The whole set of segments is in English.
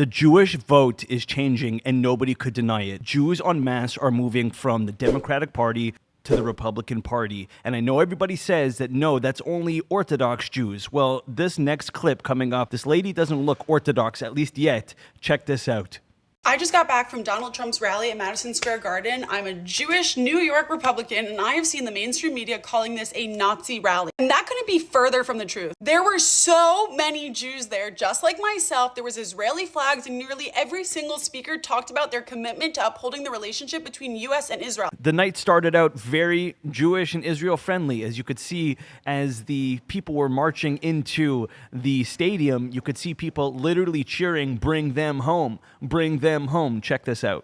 The Jewish vote is changing and nobody could deny it. Jews en masse are moving from the Democratic Party to the Republican Party. And I know everybody says that, no, that's only Orthodox Jews. Well, this next clip coming up, this lady doesn't look Orthodox, at least yet. Check this out. I just got back from Donald Trump's rally at Madison Square Garden. I'm a Jewish New York Republican, and I have seen the mainstream media calling this a Nazi rally. And that couldn't be further from the truth. There were so many Jews there, just like myself. There was Israeli flags, and nearly every single speaker talked about their commitment to upholding the relationship between U.S. and Israel. The night started out very Jewish and Israel friendly. As you could see, as the people were marching into the stadium, you could see people literally cheering, "Bring them home, bring them home." Check this out.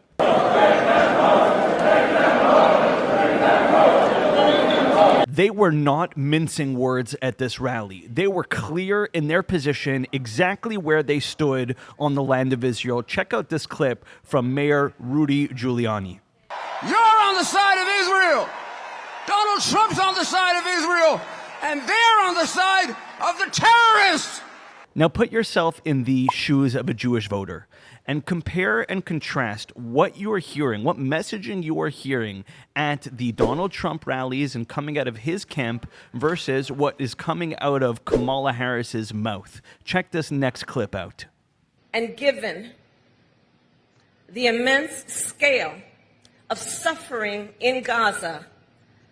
They were not mincing words at this rally. They were clear in their position, exactly where they stood on the land of Israel. Check out this clip from Mayor Rudy Giuliani. You're on the side of Israel. Donald Trump's on the side of Israel. And they're on the side of the terrorists. Now put yourself in the shoes of a Jewish voter and compare and contrast what you are hearing, what messaging you are hearing at the Donald Trump rallies and coming out of his camp versus what is coming out of Kamala Harris's mouth. Check this next clip out. And given the immense scale of suffering in Gaza,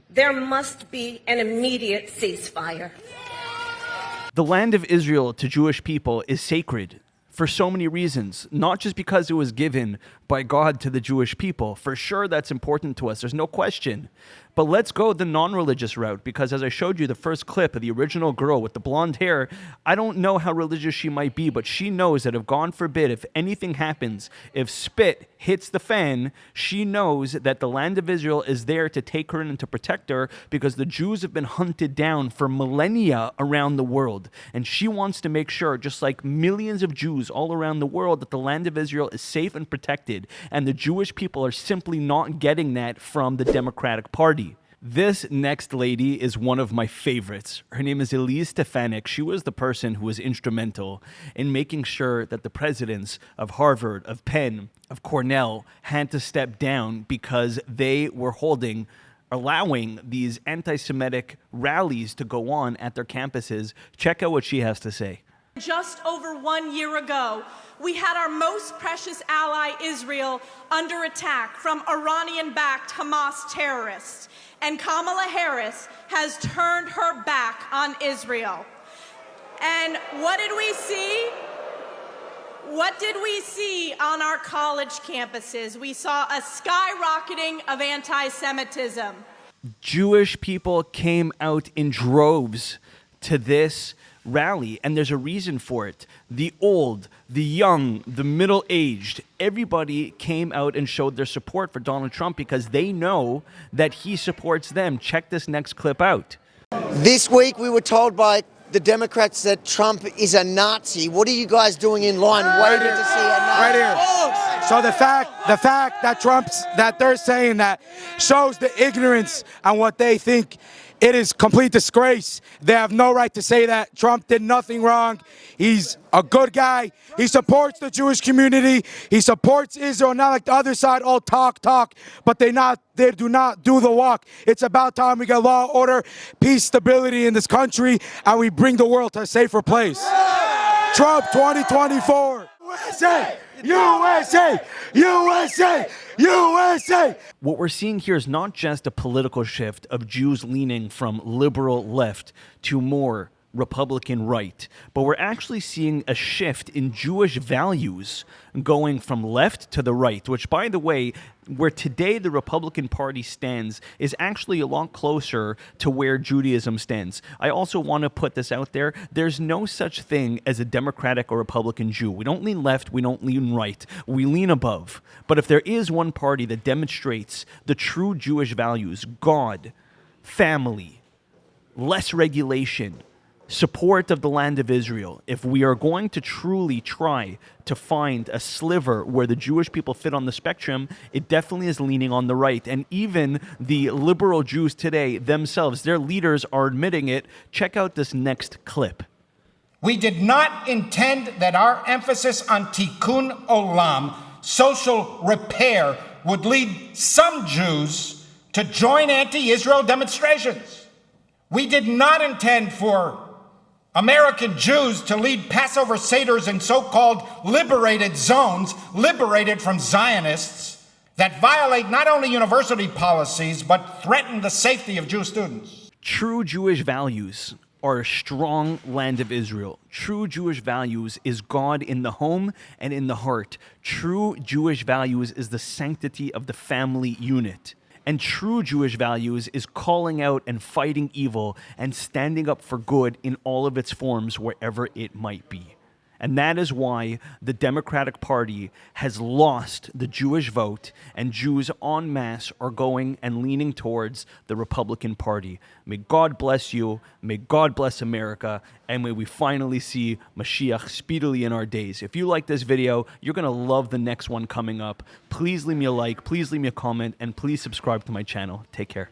there must be an immediate ceasefire. The land of Israel to Jewish people is sacred for so many reasons, not just because it was given by God to the Jewish people. For sure, that's important to us. There's no question. But let's go the non-religious route, because as I showed you the first clip of the original girl with the blonde hair, I don't know how religious she might be, but she knows that if God forbid, if anything happens, if spit hits the fan, she knows that the land of Israel is there to take her in and to protect her, because the Jews have been hunted down for millennia around the world. And she wants to make sure, just like millions of Jews all around the world, that the land of Israel is safe and protected. And the Jewish people are simply not getting that from the Democratic Party. This next lady is one of my favorites. Her name is Elise Stefanik. She was the person who was instrumental in making sure that the presidents of Harvard, of Penn, of Cornell had to step down because they were allowing these anti-Semitic rallies to go on at their campuses. Check out what she has to say. Just over 1 year ago, we had our most precious ally, Israel, under attack from Iranian-backed Hamas terrorists. And Kamala Harris has turned her back on Israel. And what did we see? What did we see on our college campuses? We saw a skyrocketing of anti-Semitism. Jewish people came out in droves to this rally, and there's a reason for it. The old, the young, the middle-aged, everybody came out and showed their support for Donald Trump because they know that he supports them. Check this next clip out. This week we were told by the Democrats that Trump is a Nazi. What are you guys doing in line waiting to see a Nazi? Right here. So the fact that they're saying that shows the ignorance on what they think. It is complete disgrace. They have no right to say that. Trump did nothing wrong. He's a good guy. He supports the Jewish community. He supports Israel, not like the other side, all talk, but they do not do the walk. It's about time we get law, order, peace, stability in this country, and we bring the world to a safer place. Trump 2024. USA! USA! USA! USA! What we're seeing here is not just a political shift of Jews leaning from liberal left to more Republican right, but we're actually seeing a shift in Jewish values going from left to the right, which, by the way, where today the Republican Party stands is actually a lot closer to where Judaism stands. I also want to put this out there. There's no such thing as a Democratic or Republican Jew. We don't lean left, we don't lean right, we lean above. But if there is one party that demonstrates the true Jewish values, God, family, less regulation, support of the land of Israel, if we are going to truly try to find a sliver where the Jewish people fit on the spectrum, it definitely is leaning on the right. And even the liberal Jews today themselves, their leaders are admitting it. Check out this next clip. We did not intend that our emphasis on tikkun olam, social repair, would lead some Jews to join anti-Israel demonstrations. We did not intend for American Jews to lead Passover Seders in so-called liberated zones, liberated from Zionists, that violate not only university policies, but threaten the safety of Jewish students. True Jewish values are a strong land of Israel. True Jewish values is God in the home and in the heart. True Jewish values is the sanctity of the family unit. And true Jewish values is calling out and fighting evil and standing up for good in all of its forms, wherever it might be. And that is why the Democratic Party has lost the Jewish vote, and Jews en masse are going and leaning towards the Republican Party. May God bless you, may God bless America, and may we finally see Mashiach speedily in our days. If you like this video, you're going to love the next one coming up. Please leave me a like, please leave me a comment, and please subscribe to my channel. Take care.